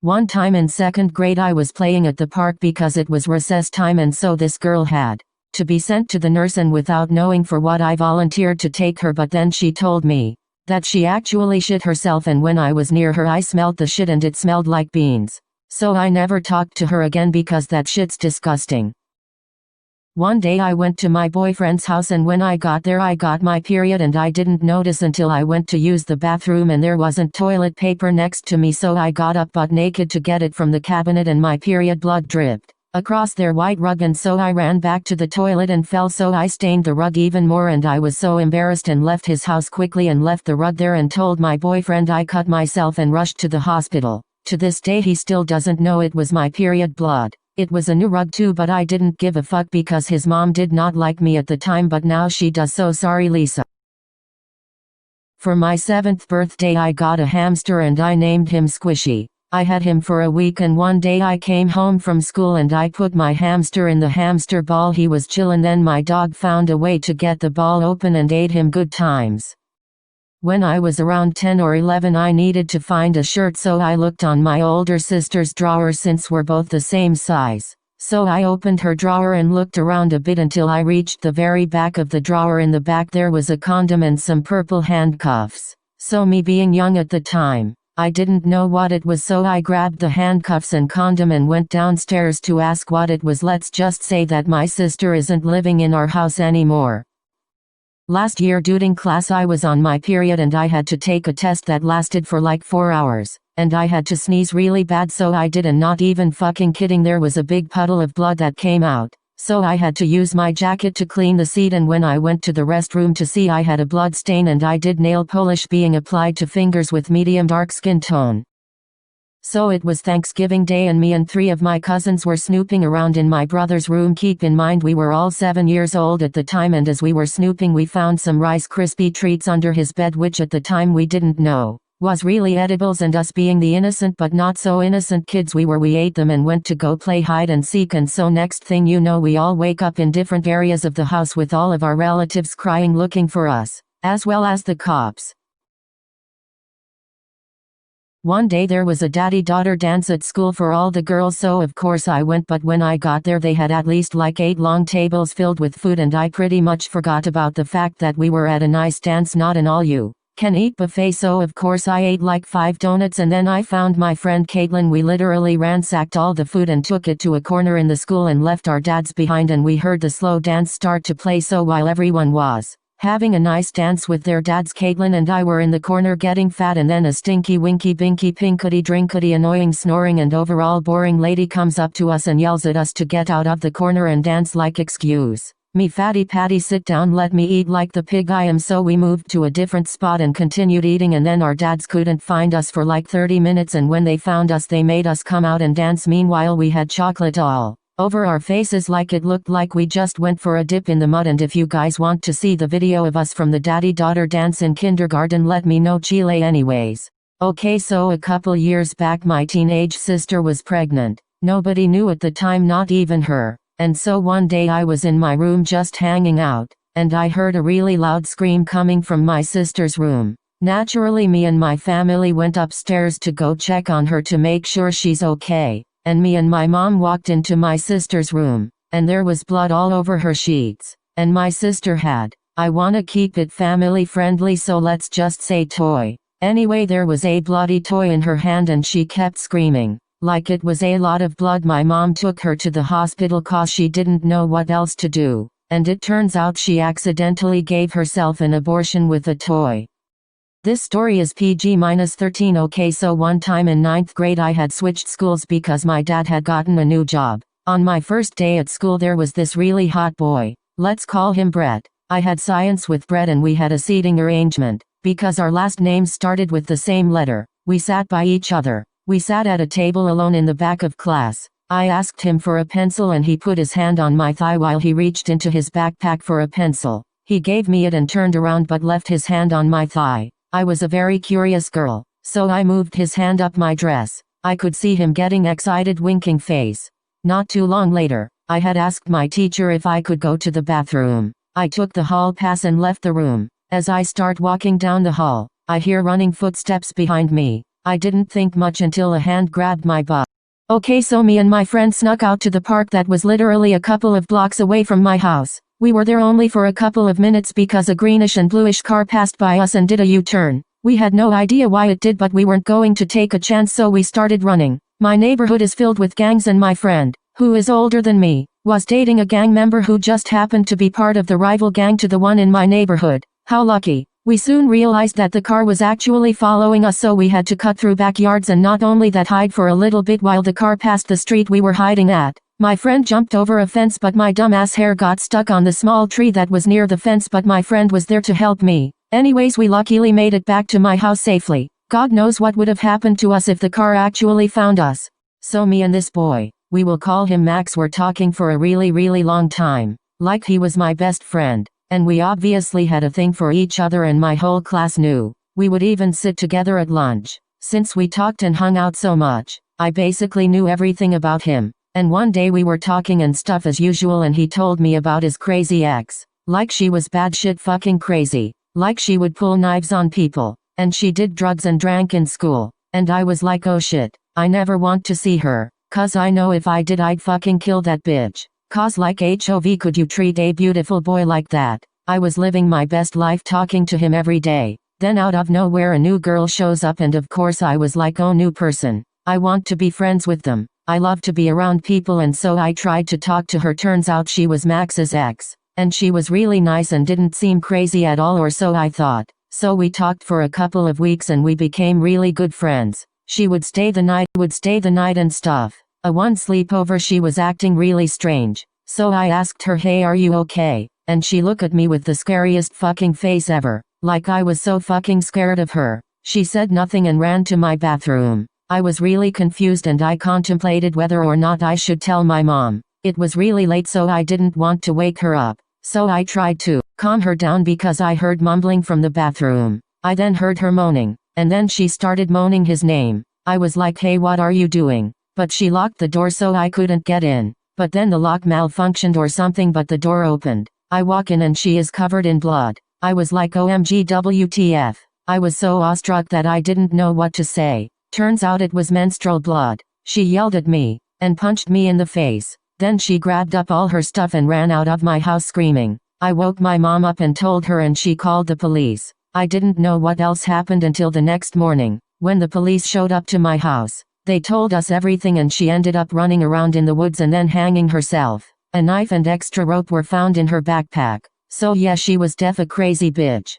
One time in 2nd grade I was playing at the park because it was recess time, and so this girl had to be sent to the nurse, and without knowing for what I volunteered to take her, but then she told me that she actually shit herself, and when I was near her I smelled the shit and it smelled like beans. So I never talked to her again because that shit's disgusting. One day I went to my boyfriend's house, and when I got there I got my period and I didn't notice until I went to use the bathroom and there wasn't toilet paper next to me, so I got up butt naked to get it from the cabinet and my period blood dripped across their white rug, and so I ran back to the toilet and fell, so I stained the rug even more, and I was so embarrassed and left his house quickly and left the rug there and told my boyfriend I cut myself and rushed to the hospital. To this day he still doesn't know it was my period blood. It was a new rug too, but I didn't give a fuck because his mom did not like me at the time, but now she does. So sorry, Lisa. For my 7th birthday I got a hamster and I named him Squishy. I had him for a week, and one day I came home from school and I put my hamster in the hamster ball. He was chillin', then my dog found a way to get the ball open and ate him good times. When I was around 10 or 11 I needed to find a shirt, so I looked on my older sister's drawer since we're both the same size. So I opened her drawer and looked around a bit until I reached the very back of the drawer. In the back there was a condom and some purple handcuffs. So me being young at the time, I didn't know what it was, so I grabbed the handcuffs and condom and went downstairs to ask what it was. Let's just say that my sister isn't living in our house anymore. Last year during class I was on my period and I had to take a test that lasted for like 4 hours, and I had to sneeze really bad, so I did, and not even fucking kidding, there was a big puddle of blood that came out. So I had to use my jacket to clean the seat, and when I went to the restroom to see I had a blood stain, and I did nail polish being applied to fingers with medium dark skin tone. So it was Thanksgiving Day and me and 3 of my cousins were snooping around in my brother's room. Keep in mind we were all 7 years old at the time, and as we were snooping we found some Rice Krispie treats under his bed, which at the time we didn't know was really edibles, and us being the innocent but not so innocent kids we were, we ate them and went to go play hide and seek, and so next thing you know we all wake up in different areas of the house with all of our relatives crying looking for us, as well as the cops. One day there was a daddy-daughter dance at school for all the girls, so of course I went, but when I got there they had at least like 8 long tables filled with food, and I pretty much forgot about the fact that we were at a nice dance, not an all-you-can-eat buffet, so of course I ate like 5 donuts, and then I found my friend Caitlin. We literally ransacked all the food and took it to a corner in the school and left our dads behind, and we heard the slow dance start to play, so while everyone was having a nice dance with their dads, Caitlin and I were in the corner getting fat, and then a stinky winky binky pinkity drinkity annoying snoring and overall boring lady comes up to us and yells at us to get out of the corner and dance, like, excuse me fatty patty, sit down, let me eat like the pig I am. So we moved to a different spot and continued eating, and then our dads couldn't find us for like 30 minutes, and when they found us they made us come out and dance. Meanwhile we had chocolate all over our faces, like it looked like we just went for a dip in the mud. And if you guys want to see the video of us from the daddy-daughter dance in kindergarten, let me know. Chile. Anyways, okay, so a couple years back my teenage sister was pregnant. Nobody knew at the time, not even her. And so one day I was in my room just hanging out, and I heard a really loud scream coming from my sister's room. Naturally me and my family went upstairs to go check on her to make sure she's okay. And me and my mom walked into my sister's room, and there was blood all over her sheets, and my sister had, I wanna keep it family friendly, so let's just say toy. Anyway, there was a bloody toy in her hand and she kept screaming like it was a lot of blood. My mom took her to the hospital cause she didn't know what else to do, and it turns out she accidentally gave herself an abortion with a toy. This story is PG-13. Okay, so one time in 9th grade I had switched schools because my dad had gotten a new job. On my first day at school there was this really hot boy. Let's call him Brett. I had science with Brett and we had a seating arrangement. Because our last names started with the same letter, we sat by each other. We sat at a table alone in the back of class. I asked him for a pencil and he put his hand on my thigh while he reached into his backpack for a pencil. He gave me it and turned around but left his hand on my thigh. I was a very curious girl, so I moved his hand up my dress. I could see him getting excited, winking face. Not too long later, I had asked my teacher if I could go to the bathroom. I took the hall pass and left the room. As I start walking down the hall, I hear running footsteps behind me. I didn't think much until a hand grabbed my butt. Okay, so me and my friend snuck out to the park that was literally a couple of blocks away from my house. We were there only for a couple of minutes because a greenish and bluish car passed by us and did a U-turn. We had no idea why it did, but we weren't going to take a chance, so we started running. My neighborhood is filled with gangs, and my friend, who is older than me, was dating a gang member who just happened to be part of the rival gang to the one in my neighborhood. How lucky. We soon realized that the car was actually following us, so we had to cut through backyards and not only that, hide for a little bit while the car passed the street we were hiding at. My friend jumped over a fence, but my dumbass hair got stuck on the small tree that was near the fence, but my friend was there to help me. Anyways, we luckily made it back to my house safely. God knows what would have happened to us if the car actually found us. So me and this boy, we will call him Max, were talking for a really long time. Like he was my best friend. And we obviously had a thing for each other, and my whole class knew. We would even sit together at lunch. Since we talked and hung out so much, I basically knew everything about him. And one day we were talking and stuff as usual, and he told me about his crazy ex. Like she was bad shit fucking crazy. Like she would pull knives on people. And she did drugs and drank in school. And I was like, oh shit, I never want to see her. 'Cause I know if I did, I'd fucking kill that bitch. 'Cause like HOV, could you treat a beautiful boy like that? I was living my best life talking to him every day. Then out of nowhere a new girl shows up, and of course I was like, oh, new person. I want to be friends with them. I love to be around people, and so I tried to talk to her. Turns out she was Max's ex. And she was really nice and didn't seem crazy at all, or so I thought. So we talked for a couple of weeks and we became really good friends. She would stay the night and stuff. One sleepover she was acting really strange. So I asked her, hey, are you okay? And she looked at me with the scariest fucking face ever. Like I was so fucking scared of her. She said nothing and ran to my bathroom. I was really confused and I contemplated whether or not I should tell my mom. It was really late, so I didn't want to wake her up. So I tried to calm her down because I heard mumbling from the bathroom. I then heard her moaning. And then she started moaning his name. I was like, hey, what are you doing? But she locked the door so I couldn't get in. But then the lock malfunctioned or something, but the door opened. I walk in and she is covered in blood. I was like, OMG WTF. I was so awestruck that I didn't know what to say. Turns out it was menstrual blood. She yelled at me and punched me in the face. Then she grabbed up all her stuff and ran out of my house screaming. I woke my mom up and told her, and she called the police. I didn't know what else happened until the next morning, when the police showed up to my house. They told us everything, and she ended up running around in the woods and then hanging herself. A knife and extra rope were found in her backpack. So yeah, she was def a crazy bitch.